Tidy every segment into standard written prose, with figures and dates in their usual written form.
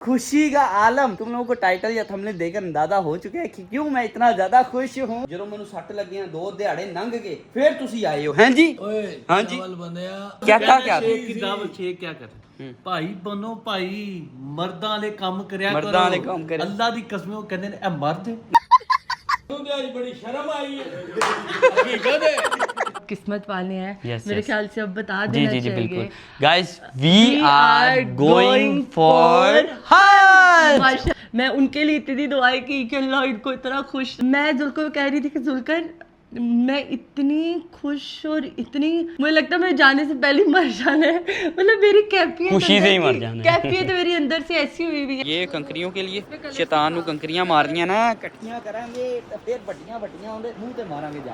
खुशी का आलम। तुम लोगों को टाइटल या थंबनेल देखकर अंदाजा हो चुका है कि क्यों मैं इतना ज्यादा खुश हूँ। जो मैंने सट लगे दो दिहाड़े लंघ के फिर तुसी आए हो हैं जी। हाँ जी क्या कर ਭਾਈ ਬਨੋ ਭਾਈ ਮਰਦਾਂ ਵਾਲੇ ਕੰਮ ਕਰਿਆ ਕਰੋ। मर्दां वाले काम करे। ਅੱਲਾ ਦੀ ਕਸਮ ਉਹ ਕਹਿੰਦੇ ਨੇ ਇਹ ਮਰਦ बड़ी शर्म आई है। किस्मत वाले हैं। Yes, मेरे yes. ख्याल से अब बता जी देना जी जी चाहिए। बिल्कुल guys we are going for Hajj. माशा- मैं उनके लिए इतनी दुआएं की कि अल्लाह इनको इतना खुश। मैं जुल्कर को कह रही थी कि जुल्कर मैं इतनी खुश और इतनी मुझे लगता है मैं जाने से पहले ही मर जाना है। मतलब मेरी कैफियत खुशी से ही अंदर मर की- जाना है। कैफियत मेरी अंदर से ऐसी हुई हुई है। ये कंकरियों के लिए शैतान नु कंकरियां मारनियां ना इकट्ठियां करांगे तो फिर बड्डियां बड्डियां उनदे मुंह ते मारांगे जा।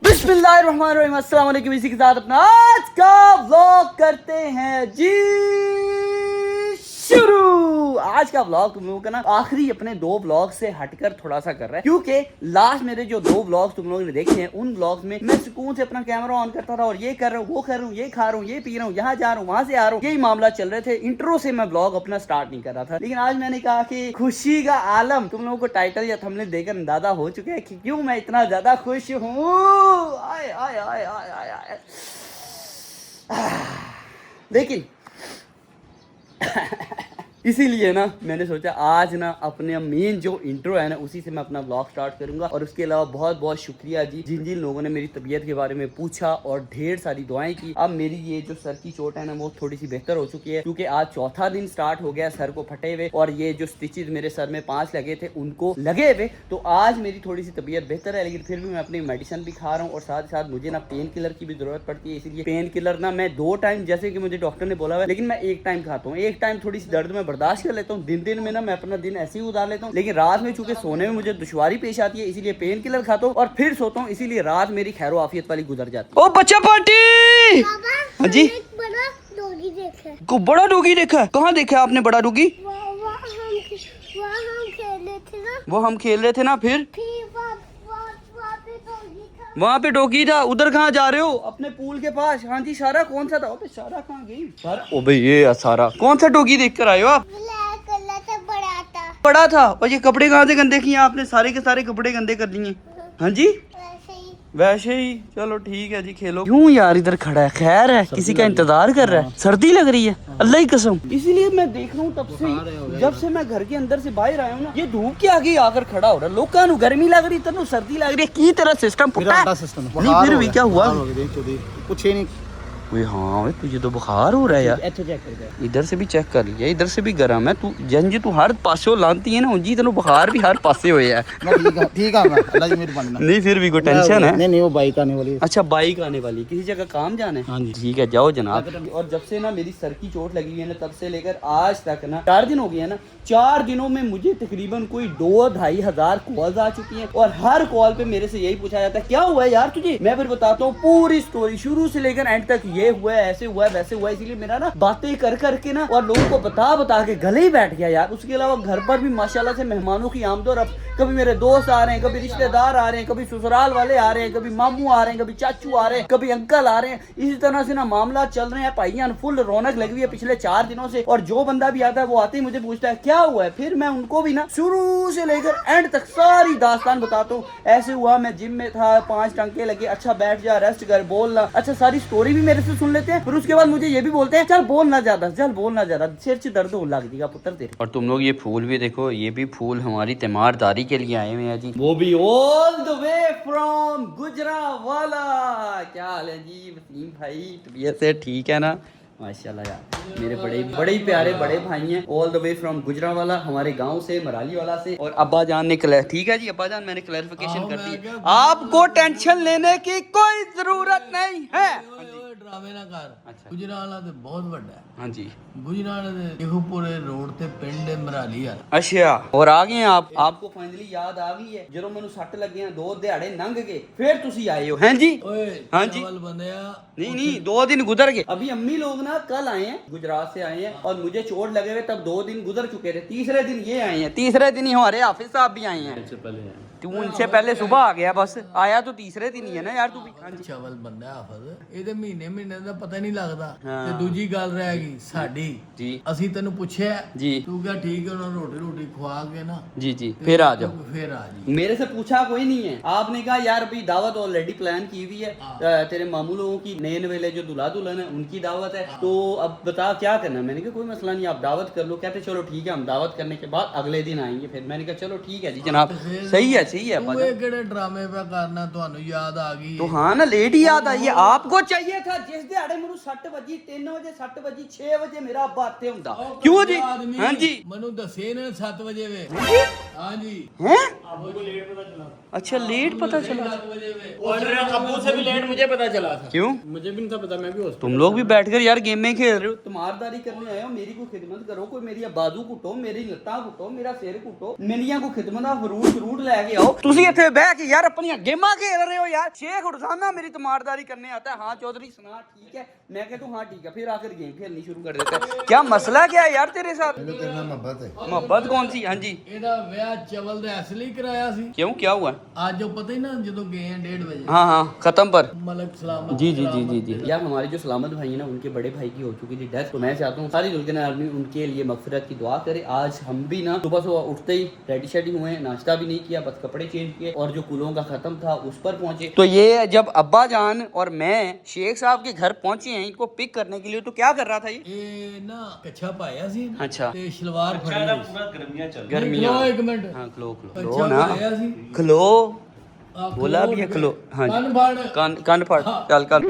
बिस्मिल्लाहिर्रहमानिर्रहीम। अस्सलाम वालेकुम। इसी के साथ अपना आज का व्लॉग करते हैं जी शुरू। आज का व्लॉग तुम लोगों का ना आखिरी अपने दो व्लॉग से हटकर थोड़ा सा कर रहा है क्योंकि लास्ट मेरे जो दो व्लॉग्स तुम लोगों ने देखे हैं उन व्लॉग्स में मैं सुकून से अपना कैमरा ऑन करता रहा और ये कर रहा हूँ वो कर रहा हूँ ये खा रहा हूँ ये पी रहा हूँ यहाँ जा रहा हूँ वहां से आ रहा हूँ यही मामला चल रहे थे। इंट्रो से मैं व्लॉग अपना स्टार्ट नहीं कर रहा था लेकिन आज मैंने कहा कि खुशी का आलम। तुम लोगों को टाइटल या थंबनेल देखकर अंदाजा हो चुका है कि क्यों मैं इतना ज्यादा खुश हूँ। आए आए आए आए आए आए। लेकिन इसीलिए ना मैंने सोचा आज ना अपने मेन जो इंट्रो है ना उसी से मैं अपना ब्लॉग स्टार्ट करूंगा। और उसके अलावा बहुत बहुत शुक्रिया जी जिन जिन लोगों ने मेरी तबीयत के बारे में पूछा और ढेर सारी दुआएं की। अब मेरी ये जो सर की चोट है ना वो थोड़ी सी बेहतर हो चुकी है क्योंकि आज चौथा दिन स्टार्ट हो गया सर को फटे हुए और ये जो स्टिचेज मेरे सर में 5 लगे थे उनको लगे हुए। तो आज मेरी थोड़ी सी तबीयत बेहतर है लेकिन फिर भी मैं अपनी मेडिसिन भी खा रहा हूँ और साथ ही साथ मुझे ना पेन किलर की भी जरूरत पड़ती है। इसीलिए पेन किलर ना मैं 2 टाइम जैसे कि मुझे डॉक्टर ने बोला हुआ है लेकिन मैं 1 टाइम खाता हूँ। 1 टाइम थोड़ी सी दर्द में बर्दाश्त कर लेता हूँ। दिन में ना मैं अपना दिन ऐसे ही उतार लेता हूँ लेकिन रात में चूंकि सोने में मुझे दुश्वारी पेश आती है इसीलिए पेन किलर खाता हूँ और फिर सोता हूँ। इसीलिए रात मेरी खैरो आफियत वाली गुजर जाती है। ओ बच्चा पार्टी। हाँ जी बड़ा डॉगी देखा है। को बड़ा डोगी देखा है? कहाँ देखा है आपने बड़ा डोगी? वहाँ हम खेले थे ना। वो हम खेल रहे थे ना फिर वहाँ पे डॉगी था। वहाँ पे डोगी था। उधर कहाँ जा रहे हो? अपने पूल के पास। हाँ जी सारा कौन सा था? ओबे सारा कहाँ गई? सारा ओ भाई ये सारा कौन सा डोगी देख कर आए हो आप? ब्लैक कलर था बड़ा था। बड़ा था। और ये कपड़े कहाँ से गंदे किए आपने? सारे के सारे कपड़े गंदे कर दिए। हाँ जी वैसे ही। वैसे ही चलो ठीक है जी खेलो। क्यों यार इधर खड़ा है? खैर है किसी का इंतजार कर रहा है। सर्दी लग रही है अल्लाह की कसम। इसीलिए मैं देख रहा हूँ तब से जब से मैं घर के अंदर से बाहर आया हूँ ना ये धूप के आगे आकर खड़ा हो रहा है। लोगों को गर्मी लग रही तेन सर्दी लग रही है की तेरा सिस्टम पुट्टा है? नहीं फिर भी क्या हुआ? कुछ ही नहीं। हाँ तुझे तो बुखार हो रहा है यार। इधर से भी चेक कर लिया इधर से भी गर्म है। तू जंज तू हर पासों लानती है ना जी तेन बुखार भी हर पासे हुए है। ठीक है अल्लाह जी मेहरबानी। नहीं फिर भी कोई टेंशन है? नहीं वो बाइक आने वाली है। अच्छा बाइक आने वाली किसी जगह काम जाना है? हाँ जी। ठीक है जाओ जनाब। और जब से ना मेरी सर की चोट लगी हुई है ना तब से लेकर आज तक ना 4 दिन हो गए हैं ना। 4 दिनों में मुझे तकरीबन कोई 2-2.5 हजार कॉल्स आ चुकी हैं और हर कॉल पे मेरे से यही पूछा जाता है क्या हुआ है यार तुझे। मैं फिर बताता हूँ पूरी स्टोरी शुरू से लेकर एंड तक। ये हुआ है ऐसे हुआ है वैसे हुआ है। इसीलिए मेरा ना बातें कर करके ना और लोगों को बता के गले ही बैठ गया यार। उसके अलावा घर पर भी माशाल्लाह से मेहमानों की आमदोरफ्त। कभी मेरे दोस्त आ रहे हैं कभी रिश्तेदार आ रहे हैं कभी ससुराल वाले आ रहे हैं कभी मामू आ रहे हैं कभी चाचू आ रहे हैं कभी अंकल आ रहे हैं। इसी तरह से ना मामला चल रहे हैं भाईजान। फुल रौनक लगी हुई है पिछले 4 दिनों से। और जो बंदा भी आता है वो आते ही मुझे पूछता है क्या हुआ है। फिर मैं उनको भी ना शुरू से लेकर एंड तक सारी दास्तान बताता हूँ। ऐसे हुआ मैं जिम में था 5 टंके लगे। अच्छा बैठ जा रेस्ट कर बोलना। अच्छा सारी स्टोरी भी मेरे से सुन लेते हैं। फिर उसके बाद मुझे ये भी बोलते हैं चल बोलना ज्यादा सिर से दर्द हो लग जाएगा पुत्र तेरे। और तुम लोग ये फूल भी देखो ये भी फूल हमारी तीमारदारी के लिए आए हुए हैं जी। वो भी all the way from Gujranwala. क्या हाल है जी वसीम भाई? तबीयत से ठीक है ना? माशाल्लाह यार मेरे बड़े ही प्यारे बड़े भाई हैं all the way from Gujranwala हमारे गांव से मराली वाला से। और अब्बा जान ने ठीक है जी अब्बा जान मैंने क्लैरिफिकेशन कर दी। आपको टेंशन लेने की कोई जरूरत नहीं है। ਡਰਾਵੇ ਨਾ ਕਰ। अच्छा ਗੁਜਰਾਲਾ ਤੇ ਬਹੁਤ ਵੱਡਾ ਹੈ। हाँ जी ਗੁਜਰਾਲਾ ਦੇ ਇਹੂਪੁਰੇ रोड ਤੇ ਪਿੰਡ ਹੈ ਮਰਾਲੀ ਆ। अच्छा और आ गए हैं आप? आपको फाइनली याद आ गई है जो मैंने सट लगे 2 दिहाड़े लंघ के फिर तुसी आए हो हैं जी? ਓਏ हाँ जी ਚਾਵਲ ਬੰਦਿਆ नहीं 2 दिन गुजर गए। अभी अम्मी लोग ना कल आए हैं गुजरात से आए हैं और मुझे चोट लगे हुए तब 2 दिन गुजर चुके थे। तीसरे दिन ये आए हैं। तीसरे दिन ही हमारे हाफिज साहब भी आए हैं। तू उनसे पहले सुबह आ गया बस आया तो तीसरे दिन ही है ना यार तू भी हाँ जी ਚਵਲ ਬੰਦਾ ਹਾਫਜ਼ ਇਹਦੇ ਮਹੀਨੇ ਦਾ ਪਤਾ ਨਹੀਂ ਲੱਗਦਾ ਹਾਂ। ਤੇ ਦੂਜੀ ਗੱਲ ਰਹਿ ਗਈ ਸਾਡੀ जी ਅਸੀਂ ਤੈਨੂੰ ਪੁੱਛਿਆ जी ਤੂੰ ਕਿਹਾ ਠੀਕ ਹੈ ਉਹਨਾਂ ਨੂੰ ਰੋਟੀ ਖਵਾ ਕੇ ਨਾ जी जी फिर आ जाओ ਫਿਰ ਆ ਜੀ मेरे से पूछा कोई नहीं है आपने कहा यार अभी दावत ऑलरेडी प्लान की हुई है तेरे मामू लोगों की नए नवेले जो दूल्हा दुल्हन है उनकी दावत है तो अब बता क्या करना मैंने कहा कोई मसला नहीं आप दावत कर लो कहते चलो ठीक है हम दावत करने के बाद अगले दिन आएंगे फिर मैंने कहा चलो ठीक है जी जनाब सही है ਤੂੰ अब्बा ਇਹ ਕਿਹੜੇ ਡਰਾਮੇ ਪਿਆ ਕਰਨਾ ਤੁਹਾਨੂੰ ਯਾਦ ਆ ਗਈ तो हाँ ना लेट ही याद आई है आपको चाहिए था जिस दिहाड़े मेनू 6 बजी 3 बजे 6 बजी 6 बजे मेरा अब्बा आते हुंदा क्यों जी ਆਦਮੀ हाँ जी ਮੈਨੂੰ ਦੱਸੇ ਨੇ 7 ਵਜੇ ਵੇ ਹਾਂ ਜੀ हैं अच्छा लेट पता चला 7 ਵਜੇ ਵੇ अब्बू से भी लेट मुझे पता चला था क्यों मुझे भी नहीं था पता मैं भी तुम लोग भी बैठकर यार गेम में खेल रहे हो तुम्हारदारी करने आए हो मेरी को खिदमत करो कोई मेरी बाजू कुटो मेरी लत्तां कुटो मेरा सिर कुटो मेरियां को खिदमत फ्रूट लेके आओ ਤੁਸੀਂ ਇੱਥੇ ਬਹਿ ਕੇ ਯਾਰ ਆਪਣੀਆਂ ਗੇਮਾਂ ਖੇਲ ਰਹੇ ਹੋ यार शेख रोजाना मेरी तुम्हारदारी करने आता है हाँ चौधरी सुना ठीक है मैं कहता हूँ हाँ ठीक है फिर आकर गेम खेलनी शुरू कर देता है क्या मसला क्या है यार तेरे साथ मोहब्बत कौन सी हाँ जी ਇਹਦਾ ਵਿਆਹ ਚਵਲ ਦੇ ਅਸਲੀ ਕਰਾਇਆ ਸੀ क्यों क्या हुआ ਅੱਜ ਉਹ ਪਤਾ ਹੀ ਨਾ ਜਦੋਂ ਗਏ ਆ 1:30 ਵਜੇ हाँ हाँ खत्म पर ਮਲਕ सलामत जी जी जी जी जी यार हमारे जो सलामत भाई है ना उनके बड़े भाई की हो चुकी थी डेथ तो मैं चाहता हूँ सारी दुल्हन आदमी उनके लिए मगफिरत की दुआ करे आज हम भी ना सुबह सुबह उठते ही रेडी शेडी हुए नाश्ता भी नहीं किया बस कपड़े चेंज किए और जो कुलों का खत्म था उस पर पहुंचे तो ये जब अब्बा जान और मैं शेख साहब के घर पहुंचे हैं इनको पिक करने के लिए तो क्या कर रहा था ये ਇਹ ਨਾ ਕੱਛਾ ਪਾਇਆ ਸੀ अच्छा ਤੇ ਸ਼ਲਵਾਰ ਫੜੀ ਹੋਈ ਸੀ। पूरा गर्मियां चल गर्मियां ਖਲੋ ਇੱਕ ਮਿੰਟ हाँ खलो खलो ਕੱਛਾ खलो ना ਪਾਇਆ ਸੀ खलो ਆਹ बोला ਖਲੋ भी है ਤੇ खलो हाँ जी ਕੰਨ ਫੜ कान फड़ चल कान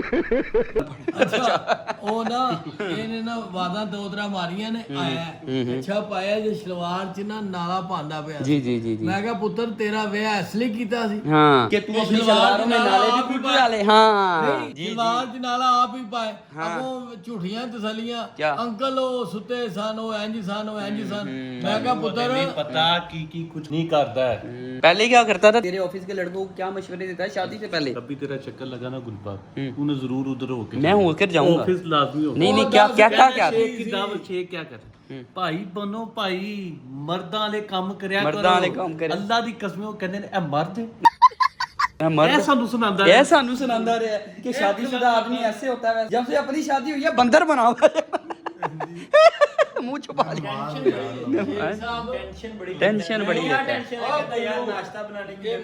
ਅੱਛਾ ਉਹ ਨਾ ਇਹਨੇ ਨਾ ਵਾਦਾਂ ਦੋ ਤਰ੍ਹਾਂ ਮਾਰੀਆਂ ਨੇ ਆਇਆ ਕੱਛਾ ਪਾਇਆ ਜੇ ਸ਼ਲਵਾਰ ਚ ਨਾ ਨਾਲਾ ਪਾਉਂਦਾ ਪਿਆ जी जी जी जी ਮੈਂ ਕਿਹਾ ਪੁੱਤਰ ਤੇਰਾ ਵਿਆਹ ਇਸ ਲਈ ਕੀਤਾ ਸੀ हाँ कि तू अपनी सलवारों में नाले भी कुट डाले हाँ ਨਹੀਂ जी ਸ਼ਲਵਾਰ ਚ ਨਾਲਾ ਆਪ ਹੀ ਪਾਏ ਅੱਗੋਂ ਝੂਠੀਆਂ ਤਸਲੀਆਂ ਕਿਆ? ਅੰਕਲ ਉਹ ਸੁੱਤੇ ਸਨ ਉਹ ਇੰਜ ਸਨ ਉਹ ਇੰਜ ਸਨ ਮੈਂ ਕਿਹਾ ਪੁੱਤਰ पता की कुछ नहीं करता है पहले क्या करता था तेरे ऑफिस के लड़कों को क्या मशवरे देता है शादी से पहले कभी तेरा चक्कर लगा ना गुलबाग तूने जरूर उधर होके मैं होकर जाऊंगा ऑफिस लाजमी हो नहीं नहीं क्या क्या क्या क्या शेख की दावत शेख क्या कर ਭਾਈ ਬਨੋ ਭਾਈ ਮਰਦਾਂ ਵਾਲੇ ਕੰਮ ਕਰਿਆ ਕਰੋ ਮਰਦਾਂ ਵਾਲੇ ਕੰਮ ਕਰਿਆ। ਅੱਲਾ ਦੀ ਕਸਮ ਉਹ ਕਹਿੰਦੇ ਨੇ ਇਹ ਮਰਦ ਹੈ मैं मर ਇਹ ਸਾਨੂੰ ਸੁਣਾਉਂਦਾ ये सानू सुनांदा रहा है कि शादीशुदा आदमी ऐसे होता है जब से अपनी शादी हुई है बंदर बना हुआ है मुंह छुपा लिया टेंशन बड़ी लेता है यार नाश्ता बनाने की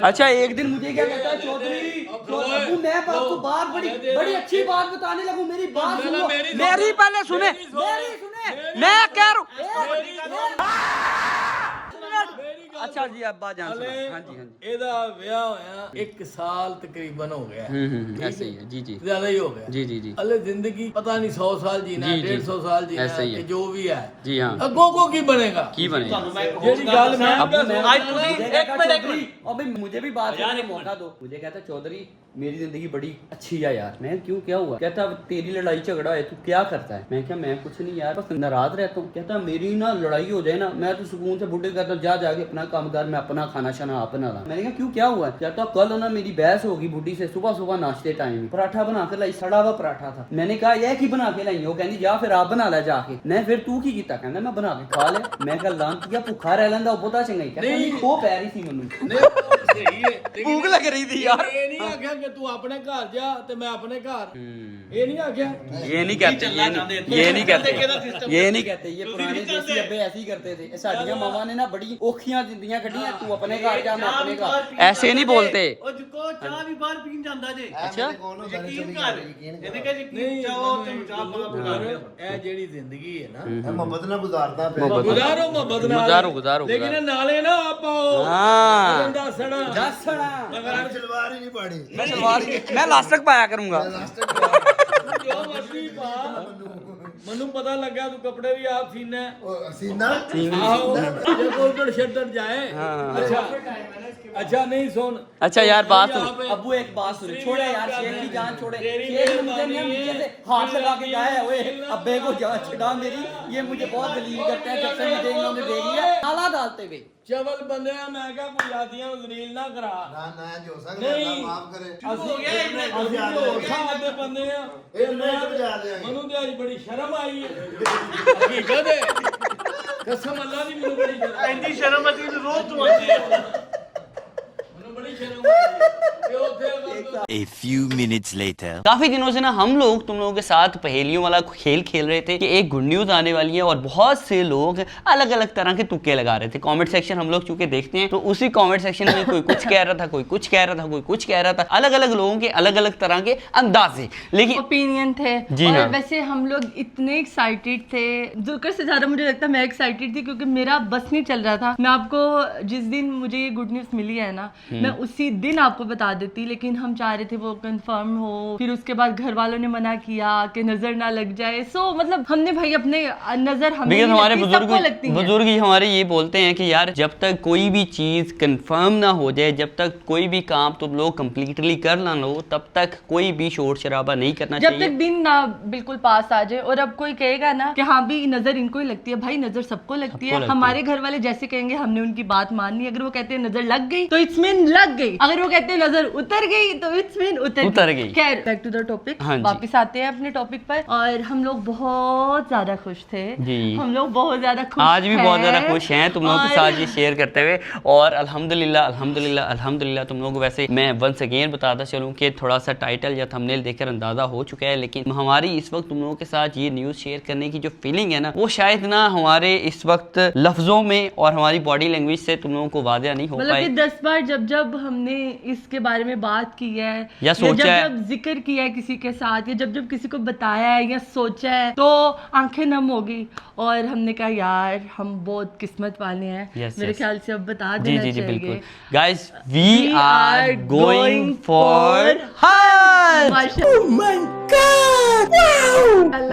अच्छा एक दिन मुझे क्या कहता है चौधरी अबू मैं आपको बात बड़ी अच्छी बात बताने लगूं मेरी बात सुनो मेरी पहले सुने मेरी सुने मैं कह रहा हूं अच्छा जी अब्बा जान सुना हाँ जी हाँ जी ਇਹਦਾ ਵਿਆਹ ਹੋਇਆ 1 ਸਾਲ ਤਕਰੀਬਨ ਹੋ ਗਿਆ ऐसे ही है जी जी ਜ਼ਿਆਦਾ ਹੀ ਹੋ ਗਿਆ जी जी जी ਹਲੇ ਜ਼ਿੰਦਗੀ ਪਤਾ ਨਹੀਂ 100 ਸਾਲ ਜੀਣਾ ਜੀ, ਜੀ। 150 ਸਾਲ ਜੀਣਾ ऐसे ही है। ਕਿ ਜੋ ਵੀ ਹੈ जी हाँ ਅੱਗੋਂ ਕੋ ਕੀ ਬਣੇਗਾ की बनेगा ਜਿਹੜੀ ਗੱਲ ਮੈਂ अबू मैं आज तुझे एक मिनट अबे मुझे भी बात करने का मौका दो मुझे कहता चौधरी मेरी जिंदगी बड़ी अच्छी है यार मैं क्यों क्या हुआ कहता तेरी लड़ाई झगड़ा है तू क्या करता है मैं क्या मैं कुछ नहीं यार बस नाराज रहता हूँ कहता मेरी ना लड़ाई हो जाए ना मैं तो सुकून से बुढ़े कहता जा जाके अपना कामगार मैं अपना खाना शाना आप बना रहा मैंने कहा क्यों क्या हुआ कहता कल ना मेरी बहस होगी बुढ़ी से सुबह सुबह नाश्ते टाइम पराठा बना के लाई सड़ा हुआ पराठा था मैंने कहा यह की बना के लाई हो कहनी जा फिर आप बना ला जाके मैं फिर तू की कीता कहना मैं बना के खा ले मैं कहा लांतिया भुखा रह लेंदा पता चंगा ही कहता वो पै रही थी मैनू भूख लग रही थी यार ਇਹ ਨਹੀਂ ਆਖਿਆ ਕਿ ਤੂੰ ਆਪਣੇ ਘਰ ਜਾ ਤੇ ਮੈਂ ਆਪਣੇ ਘਰ ਇਹ ਨਹੀਂ ਆਖਿਆ ये नहीं कहते ये नहीं कहते ये नहीं कहते ये पुराने देसी अब्बे ऐसे ही करते थे साडियां मावां ने ना बड़ी औखियां जिंदगियां कड्डियां तू अपने घर जा मैं अपने घर ऐसे नहीं बोलते ਉਹ ਜੁਕੋ ਚਾਹ ਵੀ ਬਾਹਰ ਪੀਣ ਜਾਂਦਾ ਜੇ अच्छा ਯਕੀਨ ਕਰ ਇਹਨੇ ਕਹੇ ਯਕੀਨ ਚਾਹੋ ਤੈਨੂੰ ਚਾਹ ਪਾ ਬੁਲਾ ਰਿਹਾ ਇਹ ਜਿਹੜੀ ਜ਼ਿੰਦਗੀ ਹੈ ਨਾ मोहब्बत ना गुजारता पे ਗੁਜ਼ਾਰੋ ਮੁਹੱਬਤ ਨਾਲ गुजारो ਲੇਕਿन ਇਹ ਨਾਲੇ ਨਾ ਆਪਾਓ हाँ ਦੱਸਣਾ दसना सलवार ही नहीं पाड़ी मैं सलवार मैं लास्टक पाया करूंगा ਜੋ ਮਰਜ਼ੀ ਪਾ ਮੈਨੂੰ ਪਤਾ ਲੱਗਾ ਤੂੰ ਕੱਪੜੇ ਵੀ ਆਪ ਸੀਨਾ सीना ਆਹੋ ਜੇ ਕੋਈ ਉਧਰ ਛੱਡਣ ਜਾਏ ਅੱਛਾ अच्छा नहीं सुन अच्छा यार बात सुन पे- अबू एक बात सुन छोड़े यार शेख की जान छोड़े शेख ने मुझे नीचे से हाथ लगा के जाया है ओए अब्बे को जान छुड़ा मेरी ये मुझे बहुत दलील करते हैं जब से मुझे इन्होंने देख लिया नाला डालते हुए चवल बंदे मैं क्या कोई जातियां जलील ना करा ना ना जो सकता नहीं। है माफ करे ਅਸੀਂ ਸਾਡੇ ਬੰਦੇ ਆ ਇਹ ਮੈਂ ਸਮਝਾ ਦਿਆਂਗੇ ਮੈਨੂੰ ਤੇ ਅੱਜ ਬੜੀ ਸ਼ਰਮ ਆਈ ਹੈ ਹਕੀਕਤ ਹੈ ਕਸਮ ਅੱਲਾ ਦੀ ਮੈਨੂੰ ਬੜੀ ਸ਼ਰਮ ਇੰਨੀ ਸ਼ਰਮ ਅਸੀਂ ਰੋਜ਼ ਤੋਂ ਆਉਂਦੇ ਆ शर्म आई ये उठे A few minutes later. काफी दिनों से ना हम लोग तुम लोगों के साथ पहेलियों वाला खेल खेल रहे थे कि एक गुड न्यूज आने वाली है और बहुत से लोग अलग अलग तरह के तुक्के लगा रहे थे। कमेंट सेक्शन हम लोग चूंकि देखते हैं तो उसी कमेंट सेक्शन में कोई कुछ कह रहा था, कोई कुछ कह रहा था, कोई कुछ कह रहा था, अलग अलग लोगों के अलग अलग तरह के अंदाजे, लेकिन ओपिनियन थे। जी और हाँ। वैसे हम लोग इतने एक्साइटेड थे, जुलकर से ज्यादा मुझे लगता है मैं एक्साइटेड थी क्योंकि मेरा बस नहीं चल रहा था। मैं आपको जिस दिन मुझे ये गुड न्यूज मिली है ना, मैं उसी दिन आपको बता देती, लेकिन हम चाह रहे थे वो कंफर्म हो। फिर उसके बाद घर वालों ने मना किया कि नजर ना लग जाए। सो मतलब हमने भाई अपने नजर हमें नहीं हमारे लगती, सबको लगती है। बुजुर्ग ही हमारे ये बोलते हैं कि यार जब तक कोई भी चीज कंफर्म ना हो जाए, जब तक कोई भी काम तुम लोग कंप्लीटली कर ना लो, तब तक कोई भी शोर शराबा नहीं करना जब चाहिए। तक दिन ना बिल्कुल पास आ जाए। और अब कोई कहेगा ना कि हाँ भी नजर इनको ही लगती है, भाई नजर सबको लगती है। हमारे घर वाले जैसे कहेंगे हमने उनकी बात माननी। अगर वो कहते हैं नजर लग गई तो इट्स मीन लग गई, अगर वो कहते हैं नजर उतर गई तो इट्स मीन उतर गई। खैर बैक टू द टॉपिक, वापस आते हैं अपने टॉपिक पर। और हम लोग बहुत ज्यादा खुश थे जी। हम लोग बहुत ज्यादा खुश आज भी बहुत ज्यादा हैं। खुश हैं तुम लोगों के साथ ये शेयर करते हुए। और अल्हम्दुलिल्लाह अल्हम्दुलिल्लाह अल्हम्दुलिल्लाह तुम लोगों को वैसे मैं वंस अगेन बताता चलूं कि थोड़ा सा टाइटल या थंबनेल देखकर अंदाजा हो चुका है, लेकिन हमारी इस वक्त तुम लोगों के साथ ये न्यूज़ शेयर करने की जो फीलिंग है ना, वो शायद ना हमारे इस वक्त लफ्जों में और हमारी बॉडी लैंग्वेज से तुम लोगों को वाज़ेह नहीं हो मतलब पाई। कि 10 बार जब हमने इसके बारे में बात की है या सोचा है, जब जिक्र किया है किसी के साथ, या जब किसी को बताया है या सोचा है, तो आंखें नम होगी। और हमने कहा यार हम बहुत किस्मत वाले हैं। मेरे ख्याल से अब बता देना जी चाहिए। बिल्कुल guys, we are going for Hajj.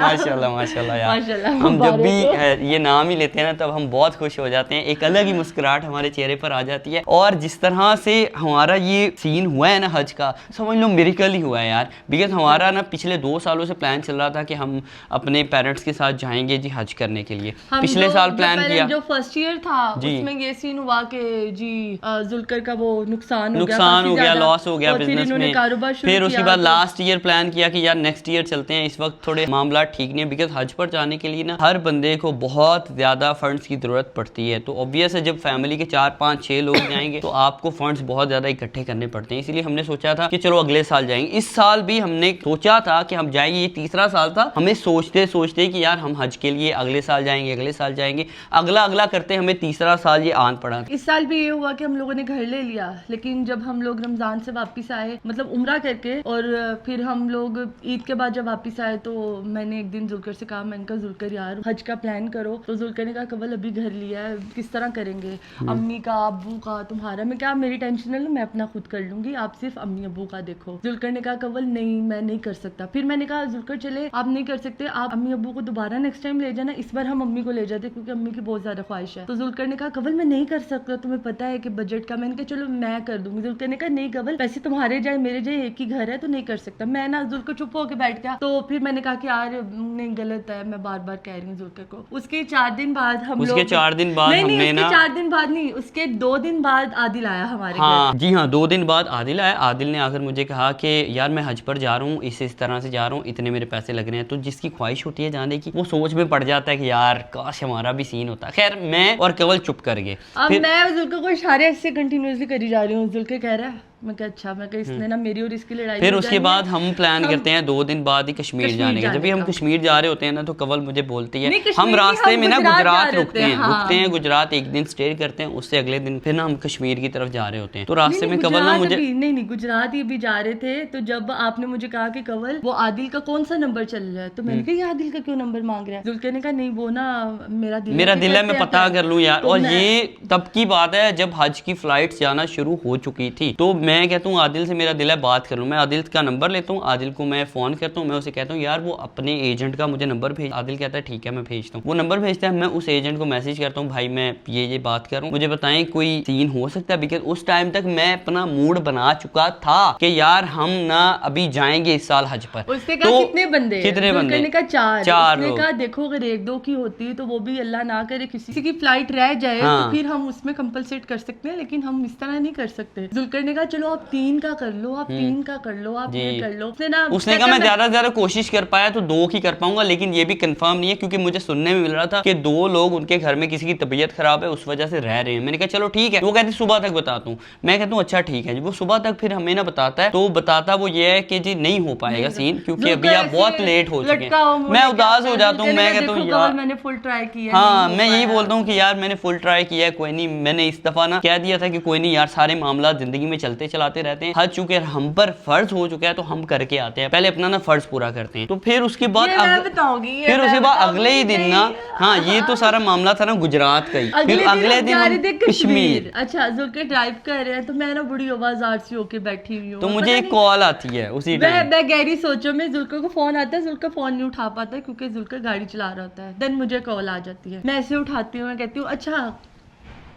माशाल्लाह माशाल्लाह यार, माशाल्लाह, हम जब भी मुबारक ये नाम ही लेते हैं ना तब हम बहुत खुश हो जाते हैं, एक अलग ही मुस्कुराहट हमारे चेहरे पर आ जाती है। और जिस तरह से हमारा ये सीन हुआ है ना हज का, समझ लो मिरेकल ही हुआ है यार। बिकॉज हमारा ना पिछले 2 सालों से प्लान चल रहा था कि हम अपने पेरेंट्स के साथ जाएंगे जी हज करने के लिए। पिछले साल प्लान किया, जो फर्स्ट ईयर था उसमें ये सीन हुआ कि जी जुलकर का वो नुकसान हो गया, लॉस हो गया बिजनेस में। कारोबार शुरू फिर उसके किया, बाद तो लास्ट ईयर प्लान किया कि यार नेक्स्ट ईयर चलते हैं। इस वक्त थोड़े मामला ठीक नहीं है, बिकॉज हज पर जाने के लिए ना हर बंदे को बहुत ज्यादा फंड्स की जरूरत पड़ती है। तो ऑब्वियस है जब फैमिली के 4, 5, 6 लोग जाएंगे तो आपको फंड्स बहुत ज्यादा इकट्ठे करने पड़ते हैं। इसीलिए हमने सोचा था कि चलो अगले साल जाएंगे। इस साल भी हमने सोचा था कि हम जाएंगे, ये तीसरा साल था हमें सोचते सोचते कि यार हम हज के लिए अगले साल जाएंगे, अगले साल जाएंगे, अगला करते हमें तीसरा साल ये आन पड़ा। इस साल भी ये हुआ कि हम लोगों ने घर ले लिया, लेकिन जब हम लोग रमजान से वापस आए, मतलब उम्रा करके, और फिर हम लोग ईद के बाद जब वापस आए तो मैंने एक दिन जुलकर से कहा, मैंने कहा जुलकर यार हज का प्लान करो। तो जुलकर ने कहा कवल अभी घर लिया है, किस तरह करेंगे, अम्मी का, अब्बू का, तुम्हारा। मैं क्या, मेरी टेंशन है, मैं अपना खुद कर लूंगी, आप सिर्फ अम्मी अब्बू का देखो। जुलकर ने कहा कवल नहीं मैं नहीं कर सकता। फिर मैंने कहा जुलकर चले आप नहीं कर सकते, आप अम्मी अब्बू को दोबारा नेक्स्ट टाइम ले जाना, इस बार हम अम्मी को ले जाते क्योंकि अम्मी की बहुत ज्यादा ख्वाहिश है। तो जुलकर ने कहा कवल मैं नहीं कर सकता, तुम्हें पता है कि बजट का। मैंने कहा चलो मैं कर दूंगी। जुलकर ने कहा नहीं कवल, पैसे तुम्हारे जाए मेरे जाए एक ही घर है तो नहीं कर सकता। मैं ना जुलकर चुप होकर बैठ गया। तो फिर मैंने कहा कि यार नहीं गलत है, मैं बार बार कह रही हूँ जुलकर को। उसके 4 दिन बाद हम उसके 4 दिन बाद नहीं, हमने ना 4 दिन बाद नहीं, उसके 2 दिन बाद आदिल आया हमारे घर। हाँ जी हाँ, 2 दिन बाद आदिल आया। आदिल ने आकर मुझे कहा कि यार मैं हज पर जा रहा हूँ, इस तरह से जा रहा हूँ, इतने मेरे पैसे लग रहे हैं। तो जिसकी ख्वाहिश होती है जाने की वो सोच में पड़ जाता है कि यार काश हमारा भी सीन होता। खैर मैं और केवल चुप कर गए। अब मैं जुलकर को इशारे ऐसे कंटिन्यूअसली करी जा रही हूँ। जुलकर कह रहा है, मैं कहा अच्छा, मैं कहा इसने ना मेरी और इसकी लड़ाई। फिर उसके बाद हम प्लान करते हैं 2 दिन बाद ही कश्मीर जाने का। जब भी हम कश्मीर जा रहे होते हैं ना तो कवल मुझे बोलती है, हम रास्ते में ना गुजरात रुकते हैं, गुजरात एक दिन स्टे करते हैं, उससे अगले दिन फिर ना हम कश्मीर की तरफ जा रहे होते हैं। तो रास्ते में कवल ना मुझे नहीं गुजरात ही भी जा रहे थे। तो जब आपने मुझे कहा कि कवल वो आदिल का कौन सा नंबर चल रहा है, तो मैंने कहा ये आदिल का क्यों नंबर मांग रहा है। जुल्कर ने कहा नहीं वो ना मेरा दिल है, मैं पता कर लूं यार। और ये तब की बात है जब हज की फ्लाइट्स जाना शुरू हो चुकी थी। तो मैं कहता हूँ आदिल से मेरा दिल है बात कर लूं। मैं आदिल का नंबर लेता हूँ, आदिल को मैं फोन करता हूँ, मैं उसे कहता हूँ यार वो अपने एजेंट का मुझे नंबर भेज। आदिल कहता है ठीक है मैं भेजता हूँ। वो नंबर भेजता है, मैं उस एजेंट को मैसेज करता हूँ भाई मैं ये बात कर रहा हूँ, मुझे बताएं कोई सीन हो सकता है। बिकॉज उस टाइम तक मैं अपना मूड बना चुका था कि यार हम ना अभी जाएंगे इस साल हज पर। उसने कहा तो कितने बंदे, कितने बंदे, ने कहा 4 लोग। कहा देखो अगर 1-2 की होती तो वो भी अल्लाह ना करे किसी की फ्लाइट रह जाए तो फिर हम उसमें कंपलसेट कर सकते हैं, लेकिन हम इस तरह नहीं कर सकते। जुल्कर ने कहा चलो आप 3 का कर लो, आप 3 का कर लो, आप ये कर लो। उसने कहा मैं ज्यादा से ज्यादा कोशिश कर पाया तो 2 की कर पाऊंगा, लेकिन ये भी कंफर्म नहीं है क्योंकि मुझे सुनने में मिल रहा था कि 2 लोग उनके घर में किसी की तबीयत खराब है उस वजह से रह रहे हैं। मैंने कहा चलो ठीक है। वो कहती सुबह तक बताता हूँ। मैं कहता हूँ अच्छा ठीक है जी। वो सुबह तक फिर हमें ना बताता है, तो बताता वो ये है कि जी नहीं हो पाएगा सीन क्योंकि अभी आप बहुत लेट हो चुके हैं। मैं उदास हो जाता हूँ। मैं कहता हूँ यार मैंने फुल ट्राई किया। हाँ, मैं यही बोलता हूँ कि यार मैंने फुल ट्राई किया है, कोई नहीं। मैंने इस दफा ना कह दिया था कि कोई नहीं यार, सारे मामला जिंदगी में चलते चलाते रहते हैं, हद चूंकि हम पर फर्ज हो चुका है तो हम करके आते हैं, पहले अपना ना फर्ज पूरा करते हैं। तो फिर उसके बाद फिर उसके बाद अगले ही दिन ना, हाँ ये तो सारा मामला था ना गुजरात का ही। फिर अगले दिन कश्मीर। अच्छा, जुल्कर ड्राइव कर रहे हैं तो मैं ना बड़ी आवाज आरसी होके बैठी हुई हूँ, तो मुझे एक कॉल आती है उसी टाइम। मैं गहरी सोचो में, जुल्कर को फोन आता है, जुल्कर फोन नहीं उठा पाता है क्योंकि जुल्कर गाड़ी चला रहा होता है। देन मुझे कॉल आ जाती है, मैं ऐसे उठाती हूँ, मैं कहती हूँ अच्छा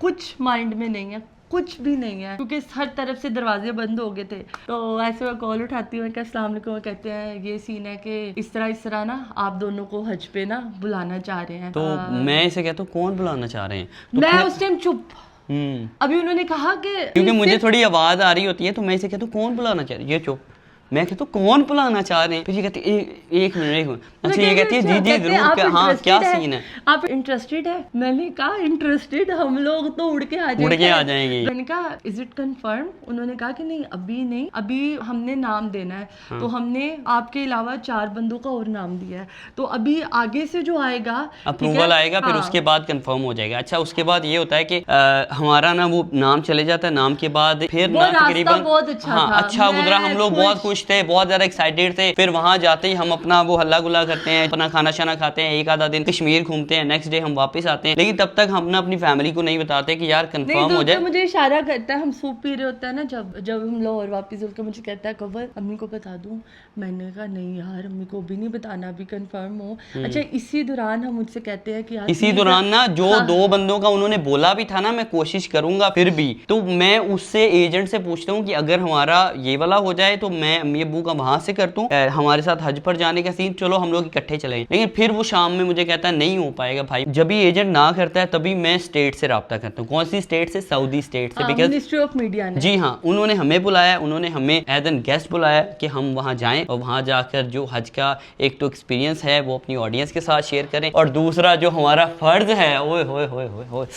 कुछ माइंड में नहीं है, कुछ भी नहीं है क्योंकि हर तरफ से दरवाजे बंद हो गए थे। तो ऐसे मैं कॉल उठाती हूँ, क्या अस्सलाम वालेकुम। कहते हैं ये सीन है कि इस तरह ना आप दोनों को हज पे ना बुलाना चाह रहे हैं। तो मैं इसे कहता हूँ कौन बुलाना चाह रहे हैं? तो मैं उस टाइम चुप। अभी उन्होंने कहा कि क्योंकि मुझे थोड़ी आवाज आ रही होती है तो मैं इसे कहता हूँ कौन बुलाना चाह रही है? ये चुप। मैं कहता हूँ कौन बुलाना चाह रहे हैं? फिर ये कहती है एक मिनट। अच्छा ये कहती है जी जी जरूर, हाँ क्या सीन है? आप इंटरेस्टेड है? मैंने कहा इंटरेस्टेड, हम लोग तो उड़ के आ जाएंगे। मैंने कहा इज इट कंफर्म? उन्होंने कहा कि नहीं अभी नहीं, अभी हमने नाम देना है। हाँ। तो हमने आपके अलावा 4 बंदों का और नाम दिया है, तो अभी आगे से जो आएगा अप्रूवल आएगा। हाँ। फिर उसके बाद कंफर्म हो जाएगा। अच्छा उसके बाद ये होता है कि हमारा ना वो नाम चले जाता है, नाम के बाद फिर ना तकरीबन बहुत अच्छा गुजरा। हम लोग बहुत खुश थे, बहुत ज्यादा एक्साइटेड थे। फिर वहां जाते ही हम अपना वो हल्ला गुल्ला करते हैं, अपना खाना शाना खाते हैं, एक आधा दिन कश्मीर घूमते हैं, नेक्स्ट डे हम वापस आते हैं। लेकिन तब तक हम ना अपनी फैमिली को नहीं बताते कि यार कंफर्म हो जाए। मुझे इशारा करता है, हम सूप पी रहे होते हैं ना जब हम लाहौर वापस होकर मुझे कहता है कवर अम्मी को बता दूं। मैंने कहा नहीं यार अम्मी को भी नहीं बताना, अभी कंफर्म हो। अच्छा इसी दौरान हम मुझसे कहते हैं कि यार इसी दौरान ना जो 2 बंदों का उन्होंने बोला भी था ना मैं कोशिश करूंगा, फिर भी तो मैं उससे एजेंट से पूछता हूँ कि अगर हमारा ये वाला हो जाए तो मैं अम्मी अब्बू का वहां से कर दूं, हमारे साथ हज पर जाने का सीन, चलो हम लोग इकट्ठे चले। लेकिन फिर वो शाम में मुझे कहता है नहीं हो पाएगा भाई। जब भी एजेंट ना करता है तभी मैं स्टेट से रब्ता करता हूँ। कौन सी स्टेट से? सऊदी स्टेट से। बिकॉज मिनिस्ट्री ऑफ मीडिया ने, जी हाँ, उन्होंने हमें बुलाया, उन्होंने हमें एज एन गेस्ट बुलाया कि हम वहाँ जाएं और वहाँ जाकर जो हज का एक तो एक्सपीरियंस है वो अपनी ऑडियंस के साथ शेयर करें, और दूसरा जो हमारा फर्ज है ओए होए होए होए होए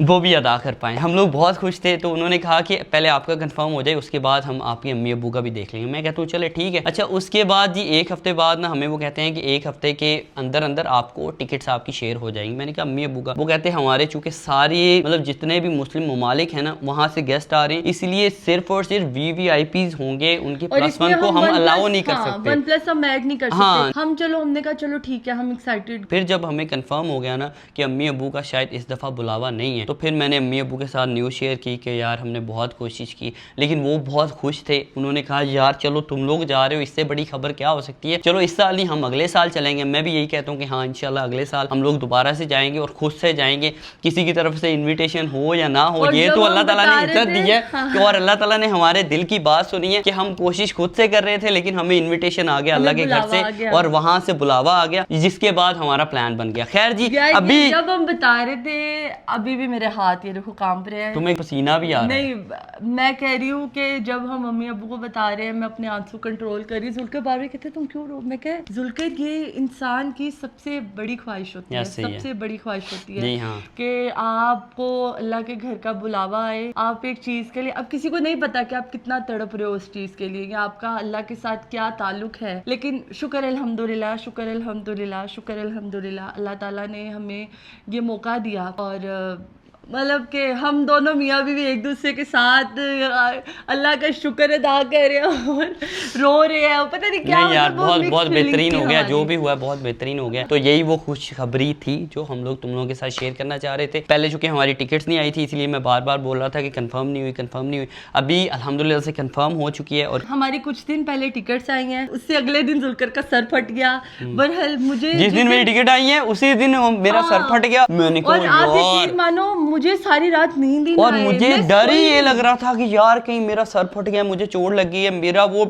वो भी अदा कर पाएँ। हम लोग बहुत खुश थे। तो उन्होंने कहा कि पहले आपका कंफर्म हो जाए उसके बाद हम आपकी अम्मी अब्बू का भी देख लेंगे। मैं कहता हूँ चले ठीक है। अच्छा उसके बाद जी 1 हफ्ते बाद ना हमें वो कहते हैं कि 1 हफ्ते के अंदर अंदर आपको टिकट्स आपकी शेयर हो जाएंगी। मैंने कहा अम्मी अब्बू का? वो कहते हैं हमारे चूँकि सारे मतलब जितने भी मुस्लिम ममालिक हैं ना वहाँ से गेस्ट आ रहे हैं, इसलिए सिर्फ और सिर्फ VVIPs होंगे, उनके +1 को हम अलाउ नहीं कर सकते। 1+ हम ऐड नहीं कर सकते। हम चलो हमने कहा चलो ठीक है, हम एक्साइटेड। फिर जब हमें कंफर्म हो गया ना कि अम्मी अब्बू का शायद इस दफ़ा बुलावा नहीं है, तो फिर मैंने अम्मी अब्बू के साथ न्यूज़ शेयर की कि यार हमने बहुत कोशिश की, लेकिन वो बहुत खुश थे। उन्होंने कहा यार चलो तुम लोग जा रहे हो, इससे बड़ी खबर क्या हो सकती है, चलो इस साल नहीं हम अगले साल चलेंगे। मैं भी यही कहता हूँ कि हाँ इंशाल्लाह अगले साल हम लोग दोबारा से जाएंगे और खुद से जाएंगे, किसी की तरफ से इन्विटेशन हो या ना हो। ये तो अल्लाह ताला ने इज्जत दी है कि और अल्लाह ताला ने हमारे दिल की बात सुनी है कि हम कोशिश खुद से कर रहे थे लेकिन हमें इन्विटेशन आ गया अल्लाह के घर से और वहां से बुलावा आ गया, जिसके बाद हमारा प्लान बन गया। खैर जी अभी जब हम बता रहे थे अभी भी मेरे हाथ ये देखो कांप रहे हैं। तुम्हें पसीना भी आ रहा है? नहीं मैं कह रही हूँ कि जब हम मम्मी अब्बू को बता रहे हैं मैं अपने आंसू कंट्रोल कर रही। जुल्कर बार बार कहते तुम क्यों रो? मैं कह जुल्कर ये इंसान की सबसे बड़ी ख्वाहिश होती है, सबसे बड़ी ख्वाहिश होती है कि आपको अल्लाह के घर का बुलावा आए, आप एक चीज के लिए, अब किसी को नहीं पता कि आप कितना तड़प रहे हो उस चीज के लिए, आपका अल्लाह के साथ क्या ताल्लुक है। लेकिन शुक्र अल्हम्दुलिल्लाह, शुक्र अल्हम्दुलिल्लाह, शुक्र अल्हम्दुलिल्लाह, अल्लाह ताला ने हमें ये मौका दिया। और मतलब कि हम दोनों मियाँ बीवी एक दूसरे के साथ अल्लाह का शुक्र अदा कर रहे हैं और रो रहे हैं, पता नहीं क्या। यार बहुत बेहतरीन हो गया, जो भी हुआ बहुत बेहतरीन हो गया। तो यही वो खुशखबरी थी जो हम लोग तुम लोगों के साथ शेयर करना चाह रहे थे। पहले चूंकि हमारी टिकट्स नहीं आई थी इसलिए मैं बार बार बोल रहा था कि कंफर्म नहीं हुई। अभी अल्हम्दुलिल्लाह से कंफर्म हो चुकी है और हमारी कुछ दिन पहले टिकट्स आई हैं, उससे अगले दिन जुल्कर का सर फट गया। बहरहाल मुझे जिस दिन मेरी टिकट आई है उसी दिन मेरा सर फट गया। मैंने कहा आप यकीन मानो मुझे सारी रात नींद ही और ना आए। मुझे मैं डर ही सोई ये लग रहा था कि यार कहीं मेरा सर फट गया, मुझे चोट लग गई है, मेरा वो